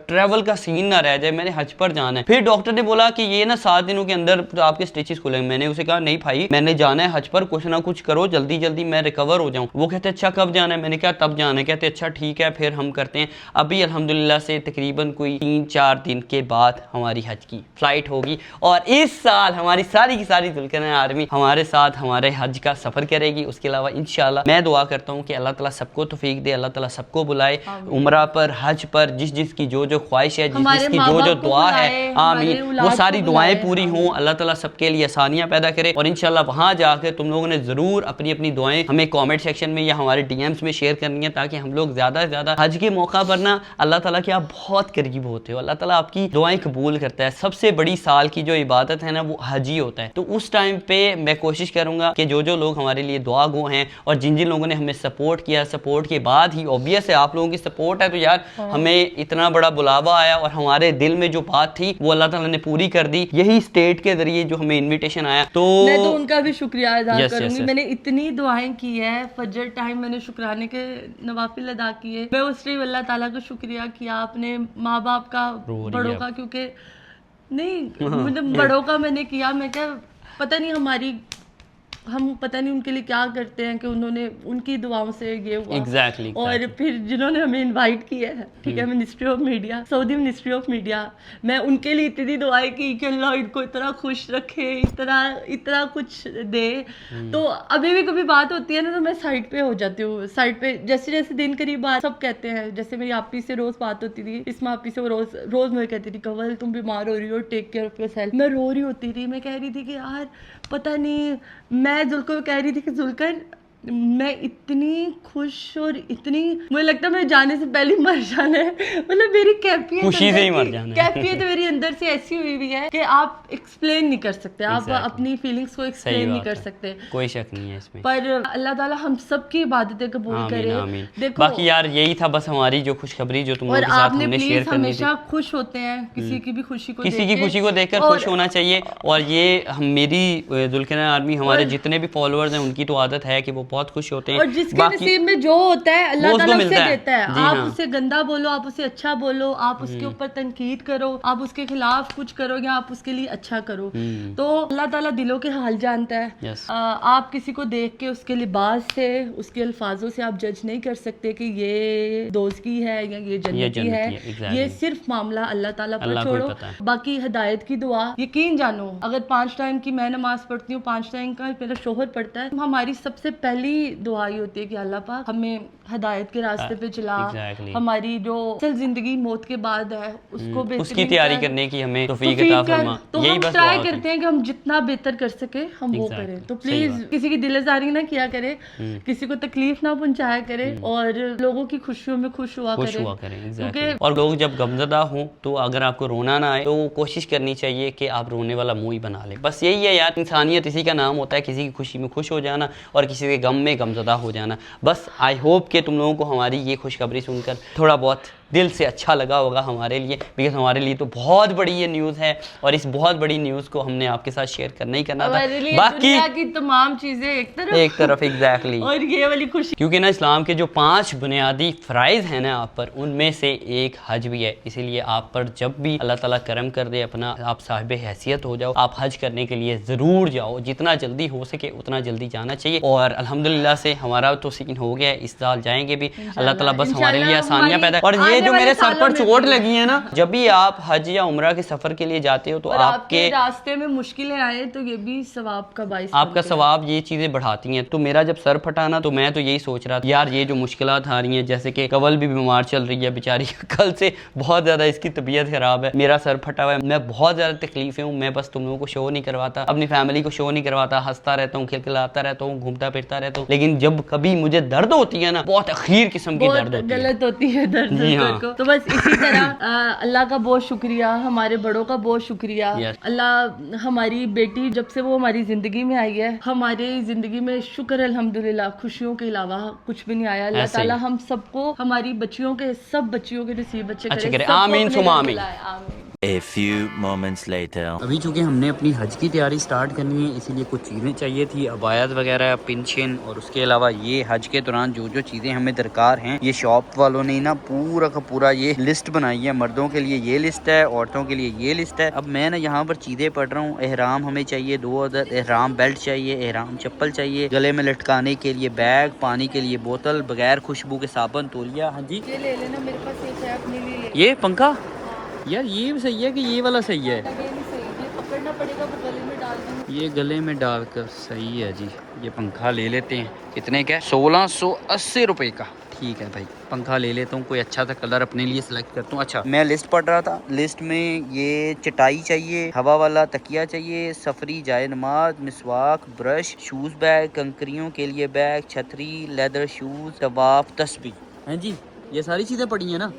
ट्रैवल का सीन ना रह जाए, मैंने हज पर जाना है। फिर डॉक्टर ने बोला कि ये ना 7 दिनों के अंदर तो आपके स्टिचेस खुलेंगे। मैंने उसे कहा नहीं भाई, मैंने जाना है हज पर, कुछ ना कुछ करो, जल्दी जल्दी मैं रिकवर हो जाऊं। वो कहते अच्छा कब जाना है? मैंने कहा तब जाना है। कहते अच्छा ठीक है फिर हम करते हैं। अभी अल्हम्दुलिल्लाह से तकरीबन कोई 3-4 दिन के बाद हमारी हज की फ्लाइट होगी और इस साल हमारी सारी की सारी दुल्हन आर्मी हमारे साथ हमारे हज का सफर करेगी। उसके अलावा इंशाल्लाह मैं दुआ करता हूँ कि अल्लाह ताला सबको तौफीक दे, अल्लाह ताला सबको बुलाए उम्रा पर, हज पर, जिस जिस की जो जो ख्वाहिश है, जिस जिसकी जो जो दुआ है, आमीन, वो सारी दुआएं पूरी हों। अल्लाह ताला सबके लिए आसानियां पैदा करे और इंशाल्लाह वहाँ जाकर तुम लोगों ने ज़रूर अपनी अपनी दुआएं हमें कमेंट सेक्शन में या हमारे डीएम्स में शेयर करनी है, ताकि हम लोग ज़्यादा से ज़्यादा हज के मौका पर ना अल्लाह ताला के आप बहुत करीब होते हो, अल्लाह ताला आपकी दुआएं कबूल करता है। सबसे बड़ी साल की जो इबादत है ना वो हज ही होता है। तो उस टाइम पे मैं कोशिश करूंगा कि जो जो लोग हमारे लिए दुआ गो हैं और जिन जिन लोगों ने हमें सपोर्ट किया, सपोर्ट के बाद ही ऑब्वियस है आप लोगों की सपोर्ट है तो यार हमें इतना बड़ा बुलावा आया और हमारे दिल में जो बात थी वो अल्लाह ताला ने पूरी कर दी, यही स्टेट के जरिए जो हमें इन्विटेशन आया। तो मैं तो उनका भी शुक्रिया अदा Yes, करूंगी। yes, yes. मैंने इतनी दुआएं की है, फजर टाइम मैंने शुक्राने के नवाफिल अदा किए। मैं उस टाइम अल्लाह ताला का शुक्रिया किया, अपने माँ बाप का, बड़ों का, क्योंकि नहीं मतलब बड़ों का मैंने किया। मैं क्या पता नहीं हम पता नहीं उनके लिए क्या करते हैं कि उन्होंने उनकी दुआओं से ये हुआ। Exactly. और फिर जिन्होंने हमें इनवाइट किया है, ठीक है, ministry of media, Saudi ministry of media, मैं उनके लिए इतनी दुआएं की कि अल्लाह इनको इतना खुश रखे, इतना कुछ दे। तो अभी भी कभी बात होती है ना तो मैं साइड पे हो जाती हूँ। साइड पे जैसे जैसे दिन करीब बाद सब कहते हैं, जैसे मेरी आपी से रोज बात होती थी, इसमें आपी से वो रोज मुझे कहती थी कवल तुम बीमार हो रही हो, टेक केयर ऑफ योरसेल्फ। मैं रो रही होती थी, मैं कह रही थी कि यार पता नहीं, मैं जुल्को कह रही थी कि जुल्कर मैं इतनी खुश और इतनी, मुझे लगता है मैं जाने से पहले मर जाना है। मतलब मेरी कैफियत खुशी से ही मर जाना है। कैफियत मेरी अंदर से ऐसी हुई हुई है कि आप एक्सप्लेन नहीं कर सकते, आप अपनी फीलिंग्स को एक्सप्लेन नहीं कर सकते। कोई शक नहीं है इसमें। पर अल्लाह ताला हम सब की इबादतें कबूल करे। देखो बाकी यार यही था बस हमारी जो खुशखबरी जो तुम लोगों के साथ हमने शेयर करनी थी। हमेशा खुश होते हैं किसी की भी खुशी को देखकर खुश होना चाहिए। और ये मेरी दुल्हन आर्मी हमारे जितने भी फॉलोअर्स हैं उनकी तो आदत है कि वो बहुत खुश होते हैं और जिसके नसीब में जो होता है अल्लाह ताला उसे देता है। आप उसे गंदा बोलो, आप उसे अच्छा बोलो, आप उसके ऊपर तनकीद करो, आप उसके खिलाफ कुछ करो या आप उसके लिए अच्छा करो, तो अल्लाह ताला दिलों के हाल जानता है। आप किसी को देख के उसके लिबास से, उसके अल्फाजों से आप जज नहीं कर सकते कि ये दोस्ती है या ये जन्नती है। ये सिर्फ मामला अल्लाह ताला पर छोड़ो। बाकी हिदायत की दुआ यकीन जानो, अगर 5 टाइम की मैं नमाज पढ़ती हूँ, 5 टाइम का मेरा शोहर पढ़ता है, हमारी सबसे पहली दुआ ही होती है कि अल्लाह पाक हमें हिदायत के रास्ते पे चला। हमारी जो असल जिंदगी मौत के बाद है उसको उसकी तैयारी करने की हमें तौफीक अता फरमा। तो हम ट्राई करते हैं कि हम जितना बेहतर कर सके हम वो करें। तो प्लीज किसी की दिलजारी ना किया करे, किसी को तकलीफ ना पहुंचाया करे और लोगों की खुशियों में खुश हुआ करें। और लोग जब गमज़दा हों तो अगर आपको रोना ना आए तो कोशिश करनी चाहिए कि आप रोने वाला मुंह ही बना लें। बस यही है यार, इंसानियत इसी का नाम होता है, किसी की खुशी में खुश हो जाना और किसी के गम में गमज़दा हो जाना। बस आई होप कि तुम लोगों को हमारी ये खुशखबरी सुनकर थोड़ा बहुत दिल से अच्छा लगा होगा हमारे लिए, बिकॉज हमारे लिए तो बहुत बड़ी ये न्यूज़ है और इस बहुत बड़ी न्यूज़ को हमने आपके साथ शेयर करना ही करना था। बाकी की तमाम चीजें एक तरफ एग्जैक्टली और ये वाली खुशी, क्योंकि ना इस्लाम के जो 5 बुनियादी फ़राइज़ हैं ना आप पर, उनमें से एक हज भी है। इसीलिए आप पर जब भी अल्लाह ताला करम कर दे, अपना आप साहिब हैसियत हो जाओ, आप हज करने के लिए ज़रूर जाओ, जितना जल्दी हो सके उतना जल्दी जाना चाहिए। और अल्हम्दुलिल्लाह से हमारा तो सीन हो गया है, इस साल जाएंगे भी, अल्लाह ताला बस हमारे लिए आसानियाँ पैदा। और ये जो मेरे सर पर चोट लगी है ना, जब भी आप हज या उम्रा के सफर के लिए जाते हो तो आपके रास्ते में मुश्किलें आए तो ये भी सवाब का बाइस, आपका सवाब ये चीजें बढ़ाती हैं। तो मेरा जब सर फटा ना तो मैं तो यही सोच रहा था यार ये जो मुश्किलात आ रही हैं, जैसे कि कवल भी बीमार चल रही है बेचारी, कल से बहुत ज्यादा इसकी तबीयत खराब है, मेरा सर फटा हुआ है, मैं बहुत ज्यादा तकलीफ में हूँ। मैं बस तुम लोगों को शो नहीं करवाता, अपनी फैमिली को शो नहीं करवाता, हंसता रहता हूँ, खिलखिलाता रहता हूँ, घूमता फिरता रहता हूँ, लेकिन जब कभी मुझे दर्द होती है ना, बहुत अखीर किस्म की दर्द होती है, गलत होती है दर्द। तो बस इसी तरह अल्लाह का बहुत शुक्रिया, हमारे बड़ों का बहुत शुक्रिया। अल्लाह हमारी बेटी जब से वो हमारी जिंदगी में आई है, हमारी जिंदगी में शुक्र अल्हम्दुलिल्लाह खुशियों के अलावा कुछ भी नहीं आया। अल्लाह ताला हम सबको, हमारी बच्चियों के, सब बच्चियों के नसीब अच्छे करे। आमीन सुमा आमीन। A few moments later. अभी चूँकि हमने अपनी हज की तैयारी स्टार्ट करनी है, इसीलिए कुछ चीज़ें चाहिए थी, अबायात वगैरह, पिंशन, और उसके अलावा ये हज के दौरान जो जो चीज़ें हमें दरकार हैं, ये शॉप वालों ने ना पूरा का पूरा ये लिस्ट बनाई है। मर्दों के लिए ये लिस्ट है, औरतों के लिए ये लिस्ट है। अब मैं ना यहाँ पर चीज़ें पढ़ रहा हूँ। एहराम हमें चाहिए 2 अदद, एहराम बेल्ट चाहिए, एहराम चप्पल चाहिए, गले में लटकाने के लिए बैग, पानी के लिए बोतल, बगैर खुशबू के साबुन, तौलिया। हाँ जी, ये ले लेना, मेरे पास एक है अपने लिए। ये पंखा यार, ये सही है कि ये वाला सही है? ये नहीं सही, ये पकड़ना पड़ेगा, वो गले में डाल दूँ। ये गले में डालकर सही है जी। ये पंखा ले लेते हैं। कितने का? 1680 रुपए का। ठीक है भाई, पंखा ले लेता हूँ। कोई अच्छा सा कलर अपने लिए सिलेक्ट करता हूँ। अच्छा, मैं लिस्ट पढ़ रहा था। लिस्ट में ये चटाई चाहिए, हवा वाला तकिया चाहिए, सफरी जाए नमाज, मिसवाक, ब्रश, शूज़ बैग, कंकरियों के लिए बैग, छतरी, लेदर शूज़, तवाफ, तस्बीह। हैं जी, ये सारी चीज़ें पड़ी हैं ना?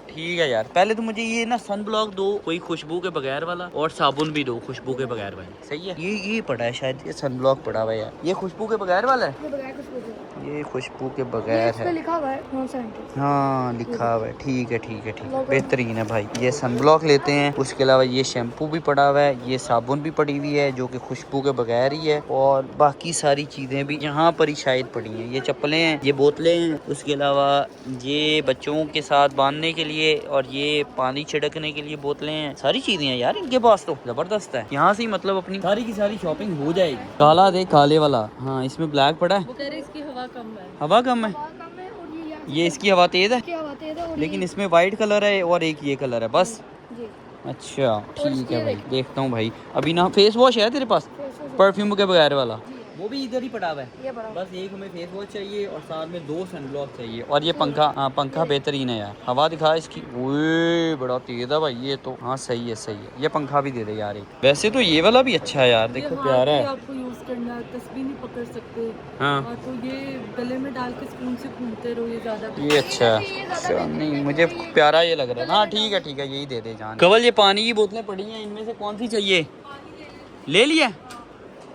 ठीक है यार। पहले तो मुझे ये ना सन ब्लॉक दो, कोई खुशबू के बगैर वाला, और साबुन भी दो खुशबू के बगैर वाला। सही है। ये पड़ा है शायद, ये सन ब्लॉक पड़ा हुआ है यार। ये खुशबू के बगैर वाला है, ये खुशबू के बगैर है। लिखा हुआ है हाँ लिखा हुआ है। ठीक है ठीक है ठीक है, बेहतरीन है भाई। ये सन ब्लॉक लेते हैं। उसके अलावा ये शैम्पू भी पड़ा हुआ है, ये साबुन भी पड़ी हुई है जो कि खुशबू के बगैर ही है, और बाकी सारी चीज़ें भी यहाँ पर ही शायद पड़ी हैं। ये चप्पलें हैं, ये बोतलें हैं, उसके अलावा ये बच्चों के साथ बांधने के लिए, और ये पानी छिड़कने के लिए बोतलें हैं। सारी चीज़ें हैं यार इनके पास, तो ज़बरदस्त है। यहाँ से ही मतलब अपनी सारी की सारी शॉपिंग हो जाएगी। काला दे, काले वाला। हाँ, इसमें ब्लैक पड़ा है। वो कह रहे इसकी हवा कम है। हवा कम है, ये इसकी हवा तेज़ है, लेकिन इसमें वाइट कलर है और एक ये कलर है बस। अच्छा ठीक है भाई, देखता हूँ भाई। अभी ना फेस वॉश है तेरे पास, परफ्यूम के बगैर वाला? वो भी इधर ही पड़ा हुआ है। बस एक हमें फेस वॉश चाहिए और साथ में 2 सनब्लॉक चाहिए, और ये पंखा। हाँ पंखा बेहतरीन है यार। हवा दिखा इसकी, ओए बड़ा तेज है भाई ये तो। हाँ सही है सही है। ये पंखा भी दे दे यार एक। वैसे तो ये वाला भी अच्छा है यार, देखो प्यारा है। आपको यूज करना है, तस्बीह नहीं पकड़ सकते। हाँ तो ये गले में डाल के स्पून से घूमते रहो, ये ज्यादा। ये अच्छा है। नहीं मुझे प्यारा ये लग रहा है। हाँ ठीक है यही दे दे जान। कवल ये पानी की बोतलें पड़ी हैं, इनमें से कौन सी चाहिए? ले लिया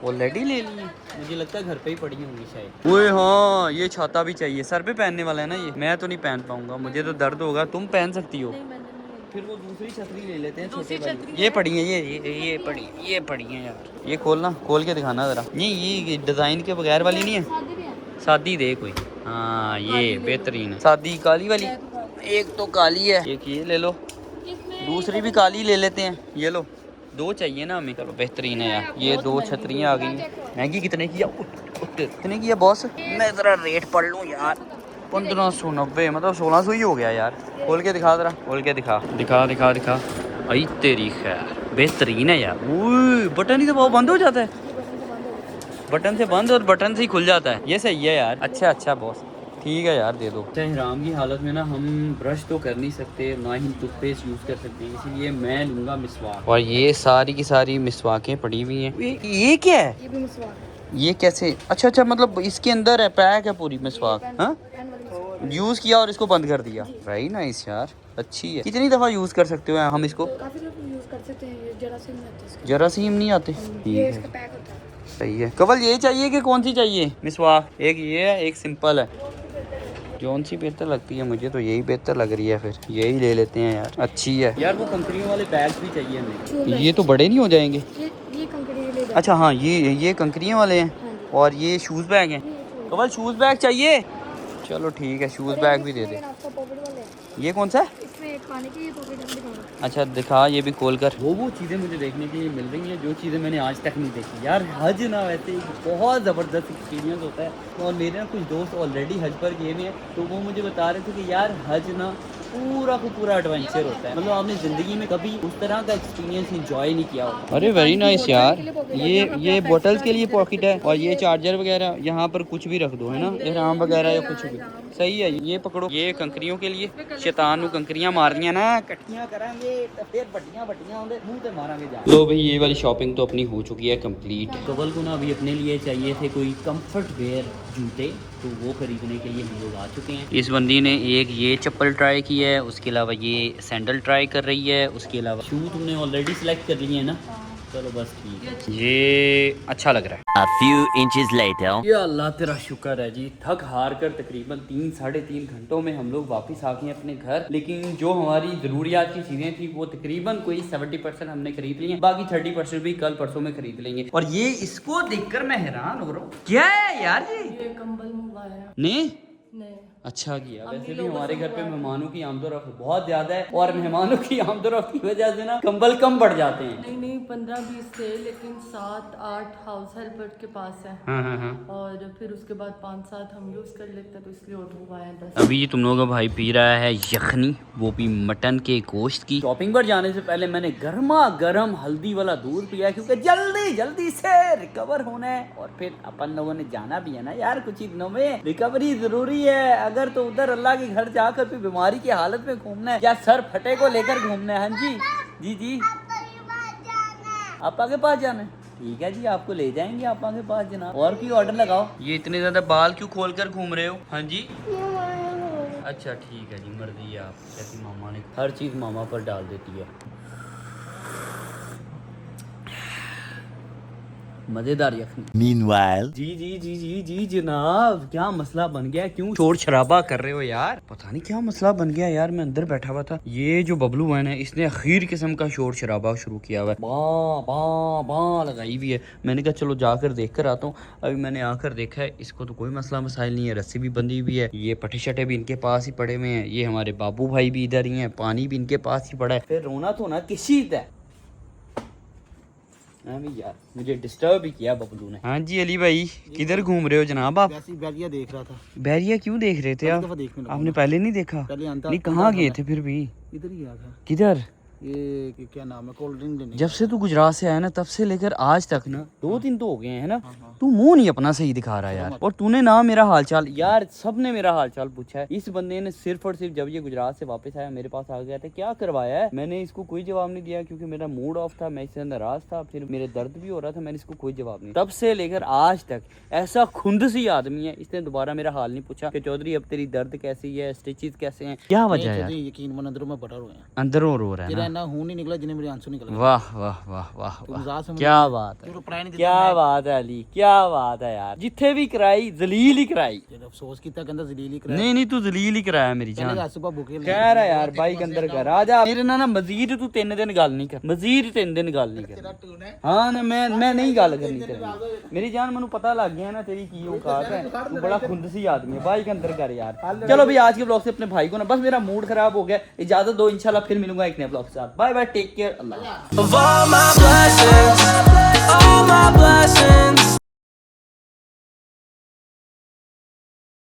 ऑलरेडी, ले ली। मुझे लगता है घर पे ही पड़ी होंगी शायद। ओए हाँ, ये छाता भी चाहिए। सर पे पहनने वाला है ना ये? मैं तो नहीं पहन पाऊंगा, मुझे तो दर्द होगा। तुम पहन सकती हो। फिर वो दूसरी छतरी ले लेते हैं, छोटे वाली। ये पड़ी है, ये पड़ी है यार। ये खोलना, खोल के दिखाना जरा। नहीं ये डिजाइन के बगैर वाली नहीं है, सादी दे कोई। हाँ ये बेहतरीन है, सादी काली वाली। एक तो काली है, एक ये ले लो, दूसरी भी काली ले लेते हैं। ये लो, 2 चाहिए ना हमें। चलो बेहतरीन है यार। ये 2 छतरियाँ आ गई हैं। महंगी कितने की है? कितने की है बॉस? मैं ज़रा रेट पढ़ लूँ यार। 1590, मतलब 1600 ही हो गया यार। खोल के दिखा जरा, खोल के दिखा। आई तेरी खैर, बेहतरीन है यार। बटन ही दबाओ बंद हो जाता है, बटन से बंद और बटन से ही खुल जाता है। ये सही है यार। अच्छा बॉस, ठीक है यार दे दो। इहराम की हालत में ना हम ब्रश तो कर नहीं सकते, ना ही टूथपेस्ट यूज़ कर सकते हैं, इसीलिए मैं लूँगा मिसवाक। और ये सारी की सारी मिसवाकें पड़ी हुई हैं। ये क्या है? ये भी मिसवाक है। ये कैसे? अच्छा मतलब इसके अंदर है, पैक है पूरी मिसवाक? हाँ यूज़ किया और इसको बंद कर दिया। वेरी नाइस यार, अच्छी है। कितनी दफ़ा यूज़ कर सकते हो हम इसको? काफी लोग यूज कर सकते हैं, जरासीम नहीं आते इसके। जरासीम नहीं आते? ये ठीक है, इसका पैक होता है। सही है। कवल ये चाहिए कि कौन सी चाहिए मिसवाक? एक ये है, एक सिंपल है। कौन सी बेहतर लगती है? मुझे तो यही बेहतर लग रही है, फिर यही ले लेते हैं यार। अच्छी है यार। वो कंकरियों वाले बैग भी चाहिए हमें। ये तो बड़े नहीं हो जाएंगे? ये कंकड़ी ले जाओ। अच्छा हाँ, ये कंकरियों वाले हैं। और ये शूज़ बैग हैं। कवल शूज़ बैग चाहिए? चलो ठीक है, शूज़ बैग भी दे दे। आपका पॉकेट वाले हैं। ये कौन सा है? इसमें एक पानी की पॉकेट हम दिखाऊंगा। अच्छा दिखा, ये भी खोल कर। वो चीज़ें मुझे देखने के लिए मिल रही हैं जो चीज़ें मैंने आज तक नहीं देखी यार। हज ना वैसे एक बहुत ज़बरदस्त एक्सपीरियंस होता है, और मेरे ना कुछ दोस्त ऑलरेडी हज पर गए हैं, तो वो मुझे बता रहे थे कि यार हज ना पूरा का पूरा एडवेंचर होता है। मतलब आपने ज़िंदगी में कभी उस तरह का एक्सपीरियंस इंजॉय नहीं किया होगा। अरे वेरी नाइस यार। ये बोटल्स के लिए पॉकेट है, और ये चार्जर वगैरह, यहाँ पर कुछ भी रख दो है ना, इहराम वगैरह या कुछ भी। सही है। ये पकड़ो, ये कंकरियों के लिए। शैतान को कंकरियां मारनियां ना, कट्टियां करांगे तो फिर बट्टियां होंगे, मुंह पे मारांगे जा। लो भाई, ये वाली शॉपिंग तो अपनी हो चुकी है कंप्लीट। कवल को ना अभी अपने लिए चाहिए थे कोई कंफर्ट वेयर जूते, तो वो खरीदने के लिए हम लोग आ चुके हैं। इस बंदी ने एक ये चप्पल ट्राई की है, उसके अलावा ये सैंडल ट्राई कर रही है, उसके अलावा शू तुमने ऑलरेडी सिलेक्ट कर लिए है ना? चलो बस ठीक है, ये अच्छा लग रहा है। A few inches later. या अल्लाह तेरा शुक्र है जी, थक हार कर तकरीबन 3-3.5 घंटों में हम लोग वापस आ गए अपने घर। लेकिन जो हमारी ज़रूरियात की चीज़ें थी वो तकरीबन कोई 70% हमने खरीद ली हैं, बाकी 30% भी कल परसों में खरीद लेंगे। और ये इसको देखकर मैं हैरान हो रहा हूँ, क्या है यार ये कंबल मंगवाया नहीं नहीं अच्छा किया। वैसे भी हमारे घर पे मेहमानों की आमदोरफ्त बहुत ज्यादा है और मेहमानों की आमदोरफ्त की वजह से ना कंबल कम बढ़ जाते हैं। नहीं नहीं 15-20 थे, लेकिन 7-8 हाउस हेल्पर के पास है। हाँ। और फिर उसके बाद 5-7 हम यूज कर लेते हैं, तो इसलिए और मंगवाया 10। अभी तुम लोगों का भाई पी रहा है यखनी, वो भी मटन के गोश्त की। शॉपिंग पर जाने से पहले मैंने गर्मा गर्म हल्दी वाला दूध पिया, क्योंकि जल्दी से रिकवर होना है। और फिर अपन लोगों ने जाना भी है ना यार, कुछ ही दिनों में रिकवरी जरूरी है। अगर तो उधर अल्लाह के घर जाकर फिर बीमारी की हालत में घूमना है या सर फटे को लेकर घूमना है। हाँ जी आपा के पास जाना है, ठीक है जी, आपको ले जाएंगे आपा के पास जनाब। और कोई ऑर्डर लगाओ। ये इतने ज्यादा बाल क्यों खोल कर घूम रहे हो? हाँ जी अच्छा ठीक है जी, मर्जी है आप, जैसी मामा ने हर चीज मामा पर डाल देती है। मजेदार यखनी। Meanwhile. जी जनाब, क्या मसला बन गया? क्यों शोर शराबा कर रहे हो यार? पता नहीं क्या मसला बन गया यार, मैं अंदर बैठा हुआ था। ये जो बबलू बहन है, इसने अखीर किस्म का शोर शराबा शुरू किया हुआ है, बा लगाई हुई है। मैंने कहा चलो जाकर देख कर आता हूँ। अभी मैंने आकर देखा है, इसको तो कोई मसला मसाइल नहीं है, रस्सी भी बंधी हुई है, ये पटे शटे भी इनके पास ही पड़े हुए हैं, ये हमारे बाबू भाई भी इधर ही हैं, पानी भी इनके पास ही पड़ा है। फिर रोना तो ना किसी है यार, मुझे डिस्टर्ब ही किया बबलू ने। हाँ जी अली भाई, किधर घूम रहे हो जनाब आप? वैसे ही बैरिया देख रहा था। बैरिया क्यों देख रहे थे आप? आपने पहले नहीं देखा? नहीं, कहाँ गए थे फिर भी? इधर ही गया था। किधर? ये क्या नाम है, कोल्ड ड्रिंक लेने। जब से तू गुजरात से आया ना, तब से लेकर आज तक ना 2 दिन तो हो गए हैं ना, तू मुंह नहीं अपना सही दिखा रहा यार। और तूने ना मेरा हालचाल, यार सबने मेरा हालचाल पूछा है। इस बंदे ने सिर्फ और सिर्फ जब ये गुजरात से वापस आया मेरे पास आ गया था, क्या करवाया है? मैंने इसको कोई जवाब नहीं दिया, क्योंकि मेरा मूड ऑफ था, मैं इससे नाराज था, फिर मेरे दर्द भी हो रहा था, मैंने इसको कोई जवाब नहीं। तब से लेकर आज तक ऐसा खुंद सी आदमी है, इसने दोबारा मेरा हाल नहीं पूछा कि चौधरी अब तेरी दर्द कैसी है, स्टिचेस कैसे हैं, क्या वजह है? यकीन मन अंदरों में बड़ा रोए हैं, अंदरों रो रहा है तेरा ना? ना खून नहीं निकला जिन्हें मेरे आंसू निकल गए। वाह वाह वाह वाह वाह, क्या बात है, क्या बात है अली, क्या बात है यार। जिथे भी कराई जलील ही कराई। अफसोस किया कहंदा जलील ही कराया। नहीं तू जलील ही कराया मेरी जान। सुबह भूखे खैर है यार, भाई के अंदर कर आजा। मेरे ना मजीद तू 3 दिन गल नहीं कर, मजीद 3 दिन गल नहीं कर। हाँ ना, मैं नहीं गल करनी तेरी मेरी जान, मैनू पता लग गया ना तेरी की औकात है, तू बड़ा खुंदसी आदमी है। भाई के अंदर कर यार। चलो भाई, आज के ब्लॉग से अपने भाई को ना, बस मेरा मूड खराब हो गया, इजाजत दो, इंशाल्लाह फिर मिलूंगा एक नए ब्लॉग के साथ। बाय बाय, टेक केयर, अल्लाह। Of all my blessings,